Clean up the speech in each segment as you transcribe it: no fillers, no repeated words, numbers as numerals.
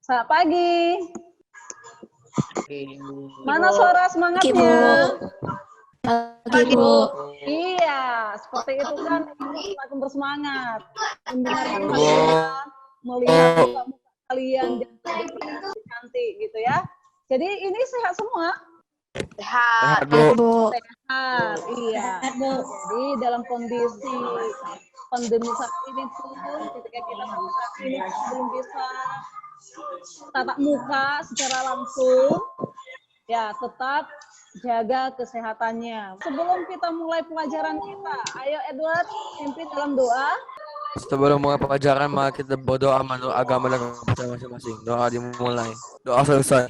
Selamat pagi. Mana Ibu. suara semangatnya? Pagi, Bu. Iya, seperti itu kan Ibu semakin bersemangat mendengarkan kalian, melihat muka-muka kalian yang cantik gitu ya. Jadi ini sehat semua? Sehat, Bu. Sehat, iya. Jadi dalam kondisi pandemi saat ini pun ketika kita saat ini belum bisa tatap muka secara langsung, ya tetap jaga kesehatannya. Sebelum kita mulai pelajaran kita, ayo Edward, pimpin dalam doa. Sebelum mulai pelajaran, mari kita berdoa menurut agama dan kepercayaan masing-masing. Doa dimulai. Doa selesai.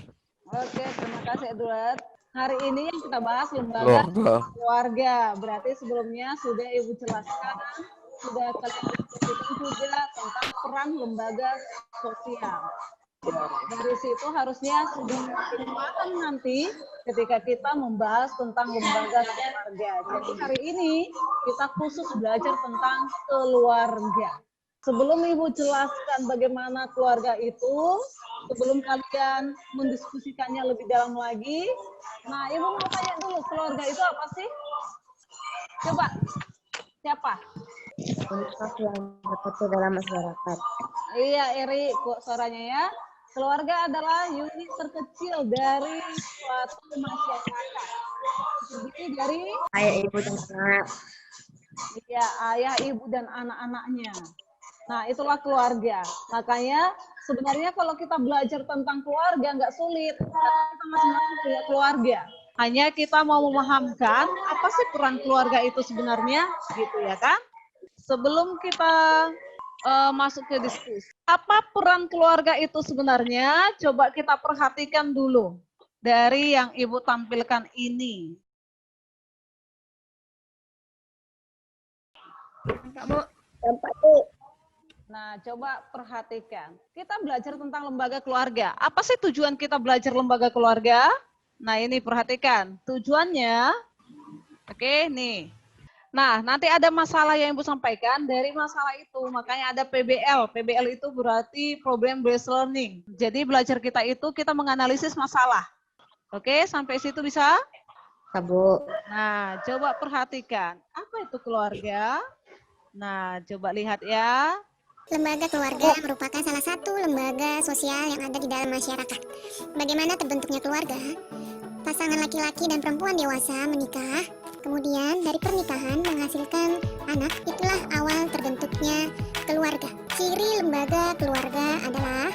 Oke, terima kasih Edward. Hari ini yang kita bahas lembaga keluarga. Berarti sebelumnya sudah Ibu jelaskan, sudah kalian diskusikan juga tentang peran lembaga sosial. Dari situ harusnya sudah makin paham nanti ketika kita membahas tentang lembaga keluarga. Jadi hari ini kita khusus belajar tentang keluarga. Sebelum Ibu jelaskan bagaimana keluarga itu, sebelum kalian mendiskusikannya lebih dalam lagi, nah Ibu mau tanya dulu, keluarga itu apa sih? Coba, siapa? Komunitas yang terkecil dalam masyarakat. Iya, Eri, kok suaranya ya. Keluarga adalah unit terkecil dari suatu masyarakat. Terdiri dari Ayah, ibu, dan anak. ya, ayah, ibu, dan anak-anaknya. Nah, itulah keluarga. Makanya sebenarnya kalau kita belajar tentang keluarga nggak sulit, karena kita masing-masing punya keluarga. Hanya kita mau memahamkan apa sih peran keluarga itu sebenarnya, gitu ya kan? Sebelum kita masuk ke diskusi. Apa peran keluarga itu sebenarnya? Coba kita perhatikan dulu dari yang Ibu tampilkan ini. Nah, coba perhatikan. Kita belajar tentang lembaga keluarga. Apa sih tujuan kita belajar lembaga keluarga? Nah, ini perhatikan. Tujuannya, oke, nih. Nah, nanti ada masalah yang Ibu sampaikan, dari masalah itu makanya ada PBL. PBL itu berarti Problem Based Learning. Jadi belajar kita itu kita menganalisis masalah. Oke, sampai situ bisa? Bu. Nah, coba perhatikan. Apa itu keluarga? Nah, coba lihat ya. Lembaga keluarga merupakan salah satu lembaga sosial yang ada di dalam masyarakat. Bagaimana terbentuknya keluarga? Pasangan laki-laki dan perempuan dewasa menikah, kemudian dari pernikahan menghasilkan anak, itulah awal terbentuknya keluarga. Ciri lembaga keluarga adalah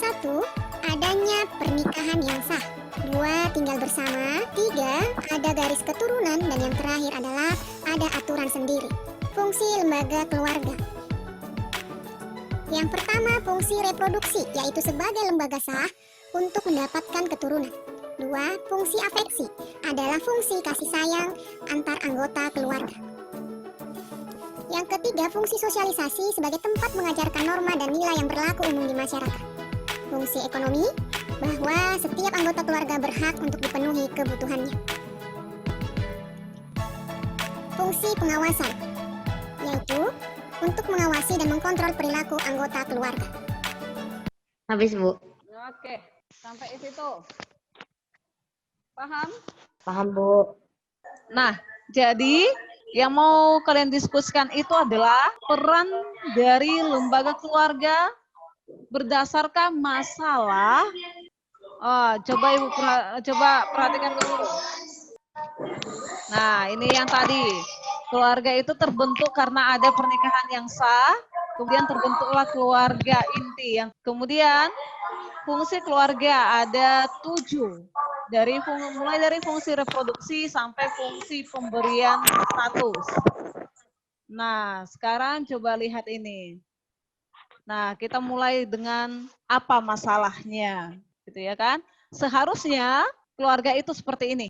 1. Adanya pernikahan yang sah. 2. Tinggal bersama. 3. Ada garis keturunan. Dan yang terakhir adalah ada aturan sendiri. Fungsi lembaga keluarga. Yang pertama, fungsi reproduksi, yaitu sebagai lembaga sah untuk mendapatkan keturunan. 2. Fungsi afeksi adalah fungsi kasih sayang antar anggota keluarga. Yang ketiga, fungsi sosialisasi sebagai tempat mengajarkan norma dan nilai yang berlaku umum di masyarakat. Fungsi ekonomi, bahwa setiap anggota keluarga berhak untuk dipenuhi kebutuhannya. Fungsi pengawasan, yaitu untuk mengawasi dan mengkontrol perilaku anggota keluarga. Habis, Bu. Oke, sampai situ. Paham? Paham, Bu. Nah, jadi yang mau kalian diskusikan itu adalah peran dari lembaga keluarga berdasarkan masalah. Coba Ibu perhatikan dulu. Nah, ini yang tadi. Keluarga itu terbentuk karena ada pernikahan yang sah, kemudian terbentuklah keluarga inti. Yang kemudian fungsi keluarga ada 7. Mulai dari fungsi reproduksi sampai fungsi pemberian status. Nah, sekarang coba lihat ini. Nah, kita mulai dengan apa masalahnya, gitu ya kan? Seharusnya keluarga itu seperti ini.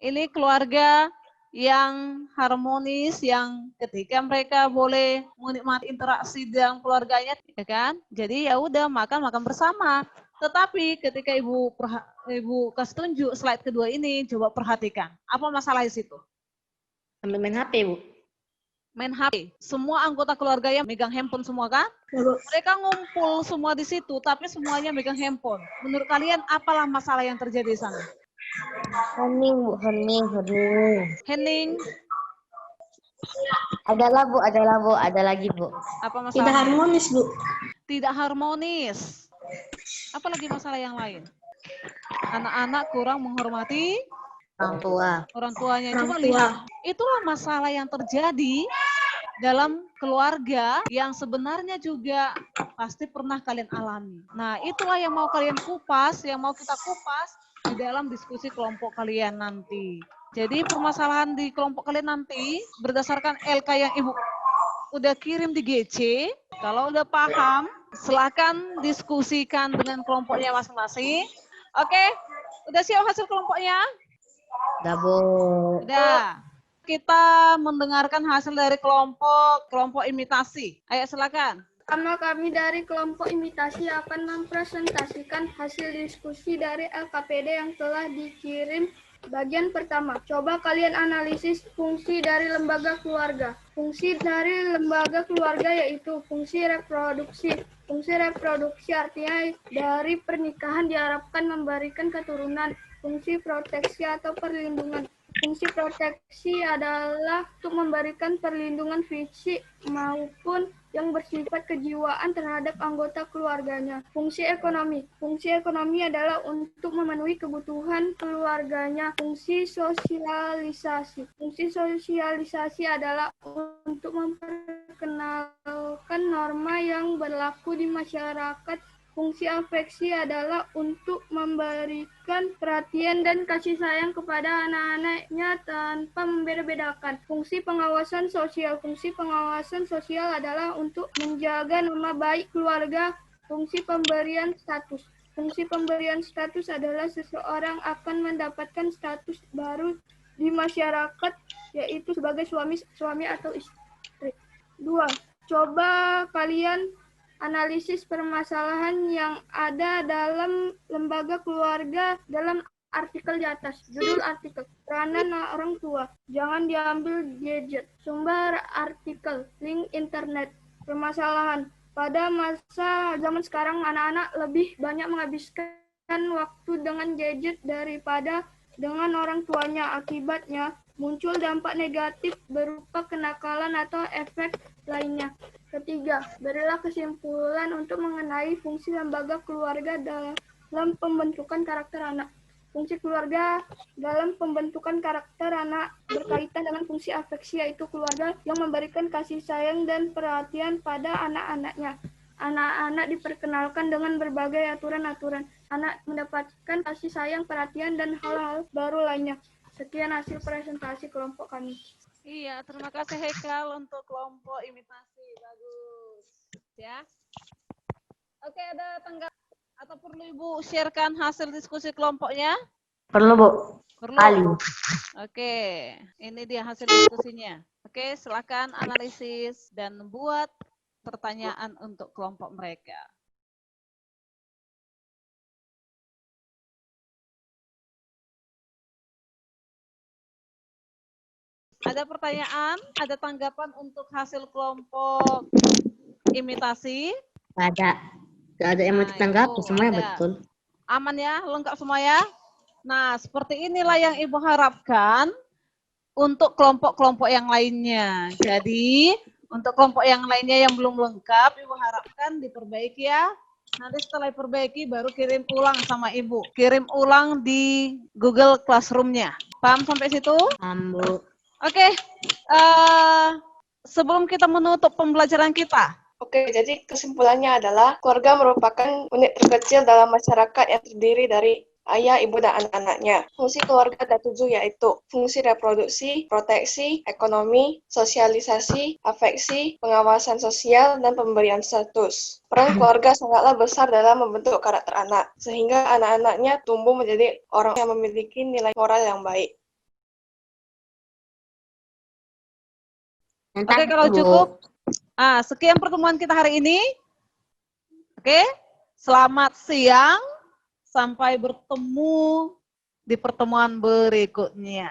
Ini keluarga yang harmonis, yang ketika mereka boleh menikmati interaksi dengan keluarganya, ya kan? Jadi ya udah makan bersama. Tetapi ketika Ibu kasih tunjuk slide kedua ini, coba perhatikan. Apa masalah di situ? Sambil main HP, Bu. main HP. Semua anggota keluarga yang megang handphone semua kan? Ya, Bu. Mereka ngumpul semua di situ, tapi semuanya megang handphone. Menurut kalian apalah masalah yang terjadi di sana? Hening, Bu. Hening. Hening, Adalah, Bu. Ada lagi, Bu. apa Tidak masalah? harmonis, Bu. Tidak harmonis. Apalagi masalah yang lain? Anak-anak kurang menghormati Orang tua. orang tuanya. Orang Coba tua. lihat, itulah masalah yang terjadi dalam keluarga yang sebenarnya juga pasti pernah kalian alami. Nah, itulah yang mau kalian kupas, yang mau kita kupas di dalam diskusi kelompok kalian nanti. Jadi permasalahan di kelompok kalian nanti berdasarkan LK yang Ibu udah kirim di GC, kalau udah paham, silakan diskusikan dengan kelompoknya masing-masing. Oke, udah siap hasil kelompoknya? Udah, Bu. Udah. Kita mendengarkan hasil dari kelompok imitasi. Ayo silakan. Pertama, kami dari kelompok imitasi akan mempresentasikan hasil diskusi dari LKPD yang telah dikirim. Bagian pertama, coba kalian analisis fungsi dari lembaga keluarga. Fungsi dari lembaga keluarga yaitu fungsi reproduksi. Fungsi reproduksi artinya dari pernikahan diharapkan memberikan keturunan. Fungsi proteksi atau perlindungan. Fungsi proteksi adalah untuk memberikan perlindungan fisik maupun yang bersifat kejiwaan terhadap anggota keluarganya. Fungsi ekonomi. Fungsi ekonomi adalah untuk memenuhi kebutuhan keluarganya. Fungsi sosialisasi. Fungsi sosialisasi adalah untuk memperkenalkan norma yang berlaku di masyarakat. Fungsi afeksi adalah untuk memberikan perhatian dan kasih sayang kepada anak-anaknya tanpa membeda-bedakan. Fungsi pengawasan sosial. Fungsi pengawasan sosial adalah untuk menjaga nama baik keluarga. Fungsi pemberian status. Fungsi pemberian status adalah seseorang akan mendapatkan status baru di masyarakat, yaitu sebagai suami atau istri. 2. Coba kalian analisis permasalahan yang ada dalam lembaga keluarga dalam artikel di atas. Judul artikel, peranan orang tua. Jangan diambil gadget. Sumber artikel, link internet. Permasalahan. Pada masa zaman sekarang, anak-anak lebih banyak menghabiskan waktu dengan gadget daripada dengan orang tuanya. Akibatnya, muncul dampak negatif berupa kenakalan atau efek lainnya. Ketiga, berilah kesimpulan untuk mengenai fungsi lembaga keluarga dalam pembentukan karakter anak. Fungsi keluarga dalam pembentukan karakter anak berkaitan dengan fungsi afeksi, yaitu keluarga yang memberikan kasih sayang dan perhatian pada anak-anaknya. Anak-anak diperkenalkan dengan berbagai aturan-aturan. Anak mendapatkan kasih sayang, perhatian, dan hal-hal baru lainnya. Sekian hasil presentasi kelompok kami. Iya, terima kasih Hekal untuk kelompok imitasi. Bagus. Ya. Oke, ada tanggapan atau perlu Ibu sharekan hasil diskusi kelompoknya? Perlu, Bu. Perlu. Kali. Oke, ini dia hasil diskusinya. Oke, silakan analisis dan buat pertanyaan untuk kelompok mereka. Ada pertanyaan, ada tanggapan untuk hasil kelompok imitasi? Nggak ada yang mau Nah, ditanggapi, itu semuanya ada. betul. Aman ya, lengkap semua ya? Nah, seperti inilah yang Ibu harapkan untuk kelompok-kelompok yang lainnya. Jadi, untuk kelompok yang lainnya yang belum lengkap, Ibu harapkan diperbaiki ya. Nanti setelah diperbaiki, baru kirim ulang sama Ibu. Kirim ulang di Google Classroom-nya. Paham sampai situ? Bu. Oke, sebelum kita menutup pembelajaran kita. Oke, jadi kesimpulannya adalah keluarga merupakan unit terkecil dalam masyarakat yang terdiri dari ayah, ibu, dan anak-anaknya. Fungsi keluarga ada 7 yaitu fungsi reproduksi, proteksi, ekonomi, sosialisasi, afeksi, pengawasan sosial, dan pemberian status. Peran keluarga sangatlah besar dalam membentuk karakter anak, sehingga anak-anaknya tumbuh menjadi orang yang memiliki nilai moral yang baik. Oke, kalau cukup. Sekian pertemuan kita hari ini. Oke, selamat siang. Sampai bertemu di pertemuan berikutnya.